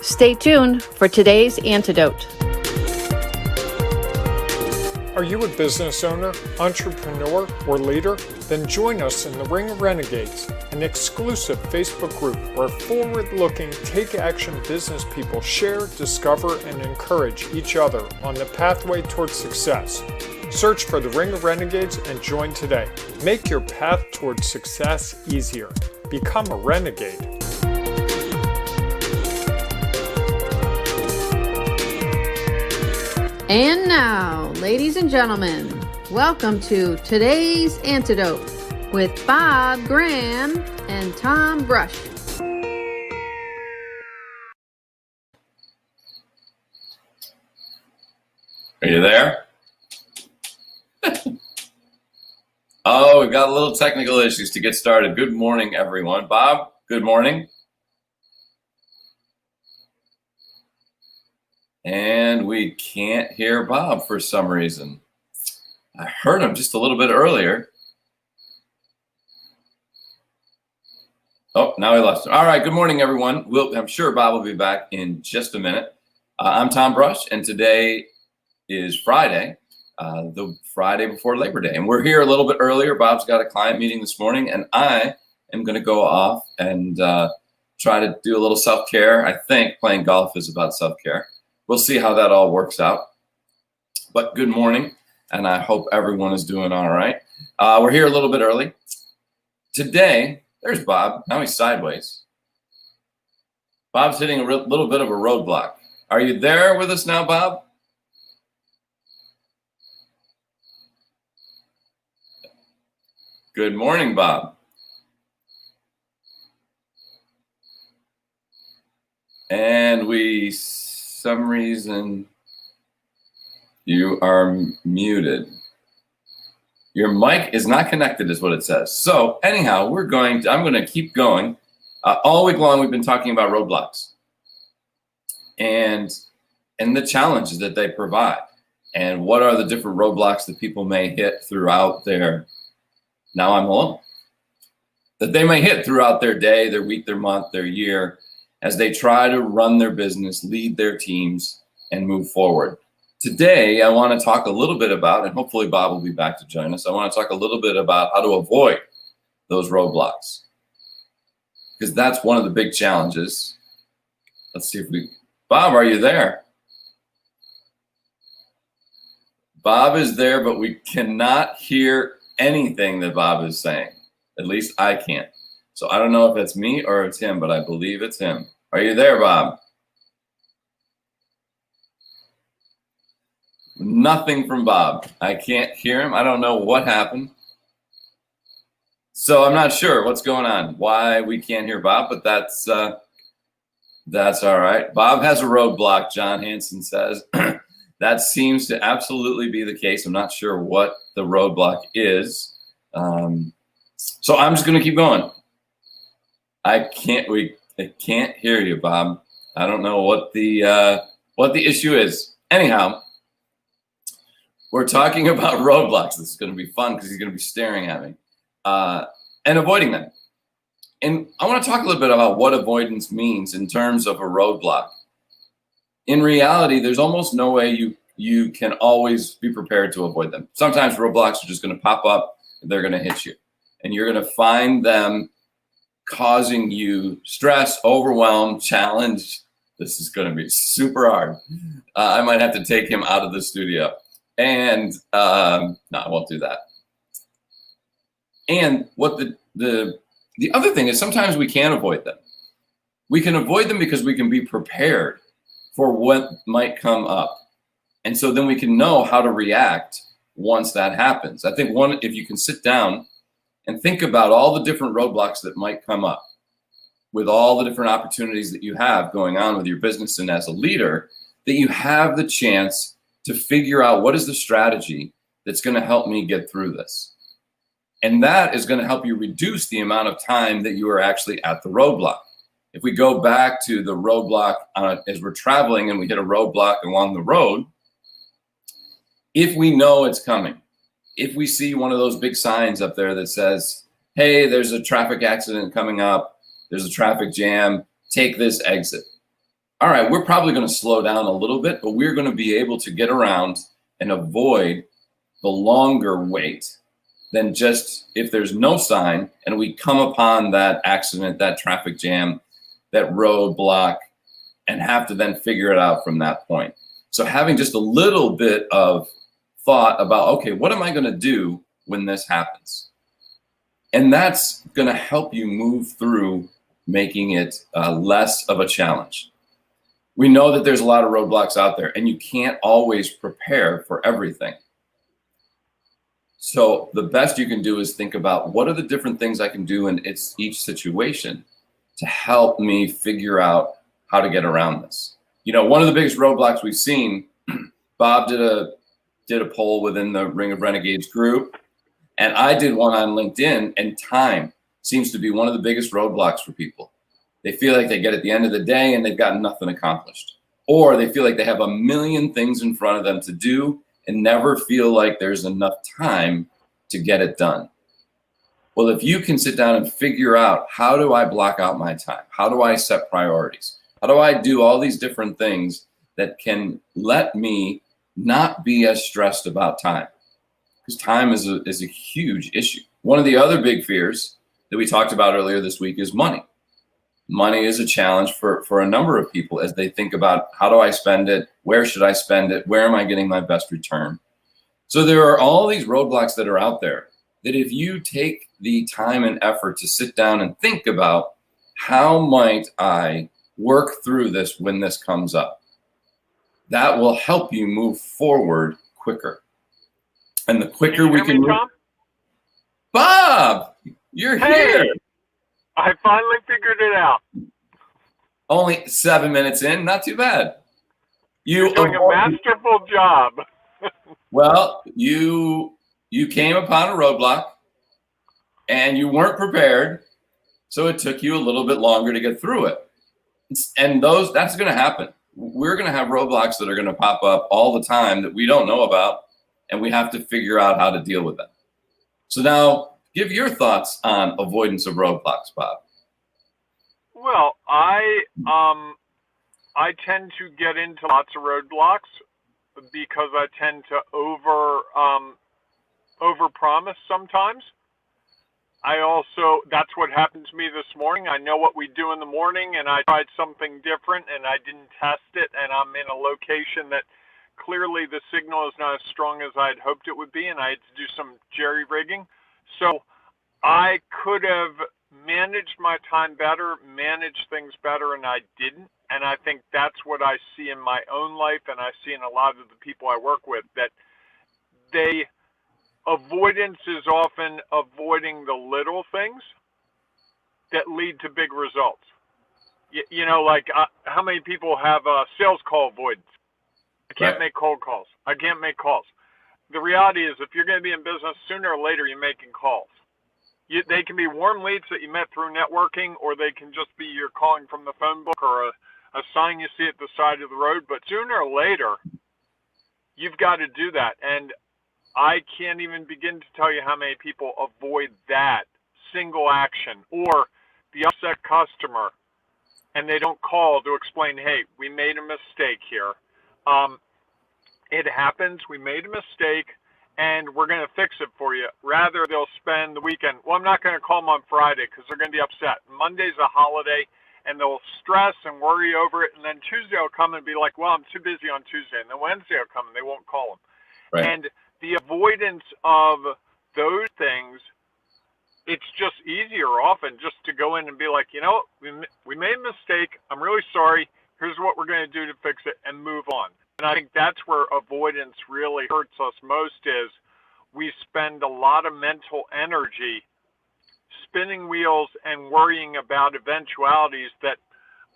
Stay tuned for today's Antidote. Are you a business owner, entrepreneur, or leader? Then join us in the Ring of Renegades, an exclusive Facebook group where forward-looking, take-action business people share, discover, and encourage each other on the pathway towards success. Search for the Ring of Renegades and join today. Make your path towards success easier. Become a renegade. And now, ladies and gentlemen, welcome to today's Antidote with Bob Graham and Tom Brush. Are you there? Oh, we've got a little technical issues to get started. Good morning, everyone. Bob, good morning. And we can't hear Bob for some reason. I heard him just a little bit earlier. Oh, now we lost him. All right, good morning, everyone. I'm sure Bob will be back in just a minute. I'm Tom Brush, and today is Friday, the Friday before Labor Day. And we're here a little bit earlier. Bob's got a client meeting this morning, and I am going to go off and try to do a little self-care. I think playing golf is about self-care. We'll see how that all works out. But good morning, and I hope everyone is doing all right. We're here a little bit early. Today, there's Bob. Now he's sideways. Bob's hitting a little bit of a roadblock. Are you there with us now, Bob? Good morning, Bob. And some reason you are muted. Your mic is not connected is what it says. So anyhow, I'm going to keep going. All week long, we've been talking about roadblocks and the challenges that they provide and what are the different roadblocks that people may hit throughout now I'm alone, that they may hit throughout their day, their week, their month, their year, as they try to run their business, lead their teams, and move forward. Today, I want to talk a little bit about, and hopefully Bob will be back to join us, I want to talk a little bit about how to avoid those roadblocks, because that's one of the big challenges. Let's see if Bob, are you there? Bob is there, but we cannot hear anything that Bob is saying. At least I can't. So I don't know if it's me or it's him, but I believe it's him. Are you there, Bob? Nothing from Bob. I can't hear him. I don't know what happened. So I'm not sure what's going on, why we can't hear Bob, but that's all right. Bob has a roadblock, John Hansen says. That seems to absolutely be the case. I'm not sure what the roadblock is. So I'm just going to keep going. I can't hear you, Bob. I don't know what the issue is. Anyhow, we're talking about roadblocks. This is going to be fun because he's going to be staring at me and avoiding them. And I want to talk a little bit about what avoidance means in terms of a roadblock. In reality, there's almost no way you can always be prepared to avoid them. Sometimes roadblocks are just going to pop up and they're going to hit you. And you're going to find them causing you stress, overwhelm, challenge. This is going to be super hard. I might have to take him out of the studio. And no, I won't do that. And what the other thing is, sometimes we can avoid them. We can avoid them because we can be prepared for what might come up. And so then we can know how to react once that happens. I think if you can sit down and think about all the different roadblocks that might come up with all the different opportunities that you have going on with your business and as a leader, that you have the chance to figure out what is the strategy that's going to help me get through this. And that is going to help you reduce the amount of time that you are actually at the roadblock. If we go back to the roadblock as we're traveling and we hit a roadblock along the road, if we know it's coming, if we see one of those big signs up there that says, hey, there's a traffic accident coming up. There's a traffic jam. Take this exit. All right, we're probably going to slow down a little bit, but we're going to be able to get around and avoid the longer wait than just if there's no sign and we come upon that accident, that traffic jam, that roadblock, and have to then figure it out from that point. So having just a little bit of thought about, okay, what am I going to do when this happens? And that's going to help you move through making it less of a challenge. We know that there's a lot of roadblocks out there, and you can't always prepare for everything. So the best you can do is think about what are the different things I can do in each situation to help me figure out how to get around this. You know, one of the biggest roadblocks we've seen, Bob did a poll within the Ring of Renegades group, and I did one on LinkedIn, and time seems to be one of the biggest roadblocks for people. They feel like they get at the end of the day and they've got nothing accomplished. Or they feel like they have a million things in front of them to do and never feel like there's enough time to get it done. Well, if you can sit down and figure out, how do I block out my time? How do I set priorities? How do I do all these different things that can let me not be as stressed about time? Because time is a huge issue. One of the other big fears that we talked about earlier this week is money. Money is a challenge for a number of people as they think about, how do I spend it? Where should I spend it? Where am I getting my best return? So there are all these roadblocks that are out there that if you take the time and effort to sit down and think about, how might I work through this when this comes up, that will help you move forward quicker. And the quicker we can move. Bob, you're here. I finally figured it out. Only 7 minutes in, not too bad. You're doing a masterful job. Well, you came upon a roadblock and you weren't prepared, so it took you a little bit longer to get through it. And that's going to happen. We're going to have roadblocks that are going to pop up all the time that we don't know about, and we have to figure out how to deal with them. So now, give your thoughts on avoidance of roadblocks, Bob. Well, I tend to get into lots of roadblocks because I tend to overpromise sometimes. That's what happened to me this morning. I know what we do in the morning, and I tried something different, and I didn't test it, and I'm in a location that clearly the signal is not as strong as I'd hoped it would be, and I had to do some jerry-rigging. So I could have managed my time better, managed things better, and I didn't. And I think that's what I see in my own life, and I see in a lot of the people I work with, that avoidance is often avoiding the little things that lead to big results. You know, like how many people have sales call avoidance? I can't make cold calls. I can't make calls. The reality is, if you're going to be in business, sooner or later you're making calls. They can be warm leads that you met through networking, or they can just be you're calling from the phone book or a sign you see at the side of the road. But sooner or later, you've got to do that. And I can't even begin to tell you how many people avoid that single action, or the upset customer, and they don't call to explain, hey, we made a mistake here. It happens. We made a mistake, and we're going to fix it for you. Rather, they'll spend the weekend. Well, I'm not going to call them on Friday because they're going to be upset. Monday's a holiday, and they'll stress and worry over it. And then Tuesday will come and be like, well, I'm too busy on Tuesday. And then Wednesday will come and they won't call them. Right. And the avoidance of those things, it's just easier often just to go in and be like, you know, we made a mistake. I'm really sorry. Here's what we're going to do to fix it, and move on. And I think that's where avoidance really hurts us most, is we spend a lot of mental energy spinning wheels and worrying about eventualities that,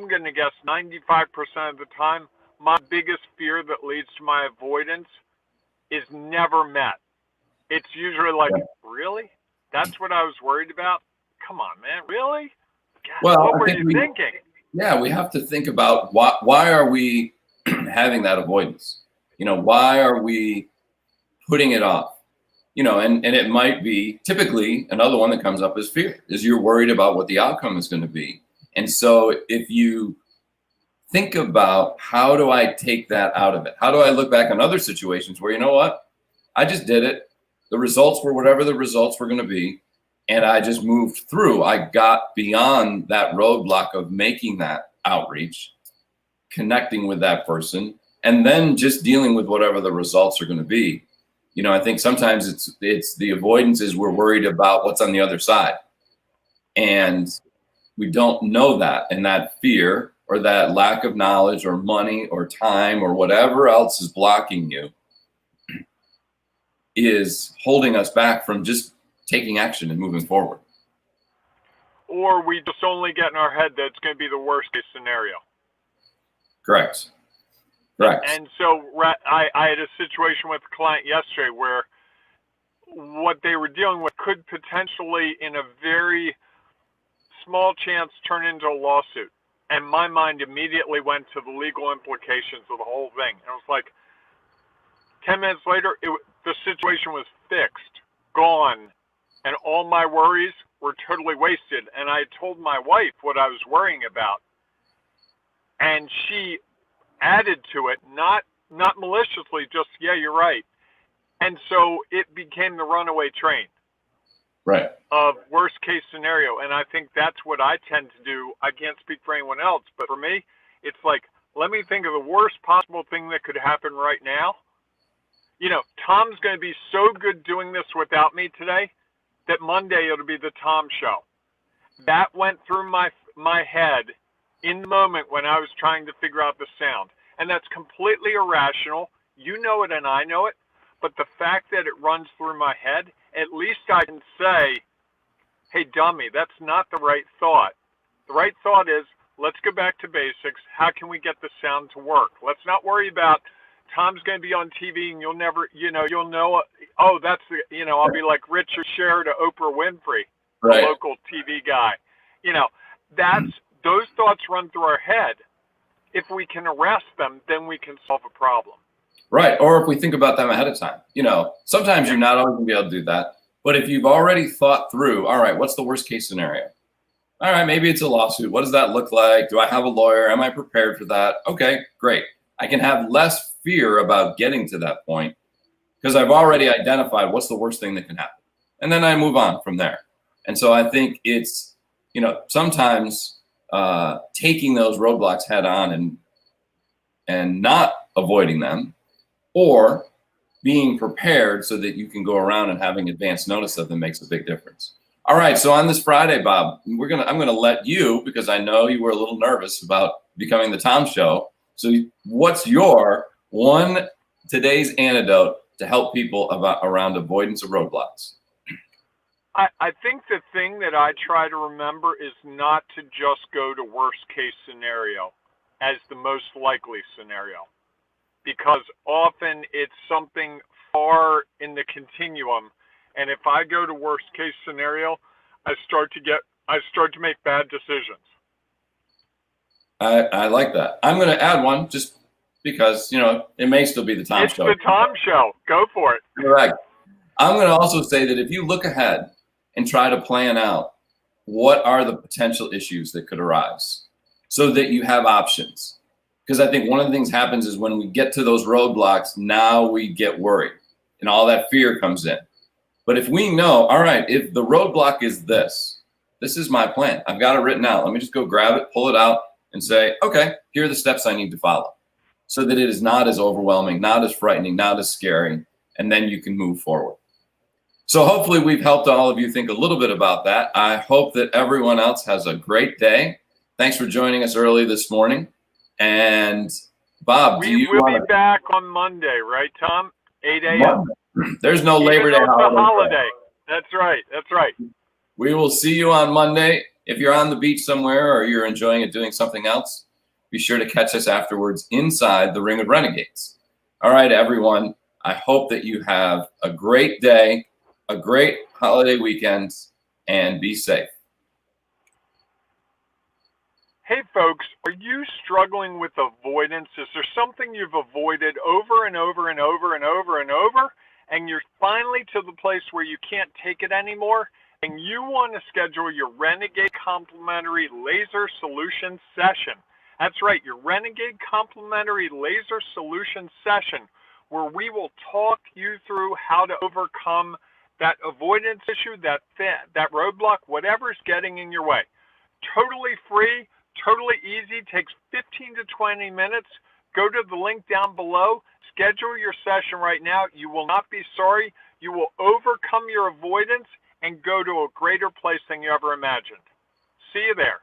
I'm going to guess 95% of the time, my biggest fear that leads to my avoidance is never met. It's usually like, really? That's what I was worried about? Come on, man. Really? God, well, what were you thinking? Yeah, we have to think about why are we having that avoidance? You know, why are we putting it off? and it might be typically another one that comes up is fear, is you're worried about what the outcome is going to be. And so if you think about how do I take that out of it? How do I look back on other situations where, you know what, I just did it. The results were whatever the results were going to be. And I just moved through. I got beyond that roadblock of making that outreach, connecting with that person, and then just dealing with whatever the results are going to be. I think sometimes it's the avoidance is we're worried about what's on the other side. And we don't know that. And that fear or that lack of knowledge or money or time or whatever else is blocking you is holding us back from just taking action and moving forward. Or we just only get in our head that it's going to be the worst case scenario. Correct. And so I had a situation with a client yesterday where what they were dealing with could potentially, in a very small chance, turn into a lawsuit. And my mind immediately went to the legal implications of the whole thing. And it was like 10 minutes later, the situation was fixed, gone, and all my worries were totally wasted. And I told my wife what I was worrying about, and she added to it, not maliciously, just, yeah, you're right. And so it became the runaway train. Right. Of worst case scenario. And I think that's what I tend to do. I can't speak for anyone else, but for me, it's like, let me think of the worst possible thing that could happen right now. Tom's going to be so good doing this without me today that Monday it'll be the Tom show. That went through my head in the moment when I was trying to figure out the sound. And that's completely irrational. You know it and I know it. But the fact that it runs through my head, at least I can say, hey, dummy, that's not the right thought. The right thought is, let's go back to basics. How can we get the sound to work? Let's not worry about Tom's going to be on TV and you'll never, you'll know, oh, that's the, I'll be like Richard Sher to Oprah Winfrey, right. The local TV guy. Those thoughts run through our head. If we can arrest them, then we can solve a problem. Right. Or if we think about them ahead of time, sometimes you're not always going to be able to do that. But if you've already thought through, all right, what's the worst case scenario? All right, maybe it's a lawsuit. What does that look like? Do I have a lawyer? Am I prepared for that? Okay, great. I can have less fear about getting to that point because I've already identified what's the worst thing that can happen. And then I move on from there. And so I think it's, sometimes taking those roadblocks head on and not avoiding them, or being prepared so that you can go around and having advance notice of them makes a big difference. All right, so on this Friday, Bob, I'm gonna let you, because I know you were a little nervous about becoming the Tom Show. So what's your today's antidote to help people around avoidance of roadblocks? I think the thing that I try to remember is not to just go to worst case scenario as the most likely scenario, because often it's something far in the continuum. And if I go to worst case scenario, I start to make bad decisions. I like that. I'm going to add one just because, it may still be the Tom Show. It's the Tom Show. Go for it. Correct. I'm going to also say that if you look ahead and try to plan out what are the potential issues that could arise so that you have options. Because I think one of the things happens is when we get to those roadblocks, now we get worried and all that fear comes in. But if we know, all right, if the roadblock is this is my plan. I've got it written out. Let me just go grab it, pull it out and say, okay, here are the steps I need to follow so that it is not as overwhelming, not as frightening, not as scary, and then you can move forward. So hopefully we've helped all of you think a little bit about that. I hope that everyone else has a great day. Thanks for joining us early this morning. And Bob, we will be back on Monday, right, Tom? 8 a.m. There's no Labor Day holiday. That's right. We will see you on Monday. If you're on the beach somewhere or you're enjoying it doing something else, be sure to catch us afterwards inside the Ring of Renegades. All right, everyone. I hope that you have a great day, a great holiday weekend, and be safe. Hey, folks, are you struggling with avoidance? Is there something you've avoided over and over and over and over and over, and you're finally to the place where you can't take it anymore, and you want to schedule your Renegade Complimentary Laser Solution Session. That's right, your Renegade Complimentary Laser Solution Session, where we will talk you through how to overcome that avoidance issue, that roadblock, whatever's getting in your way. Totally free, totally easy, takes 15 to 20 minutes. Go to the link down below, schedule your session right now. You will not be sorry. You will overcome your avoidance and go to a greater place than you ever imagined. See you there.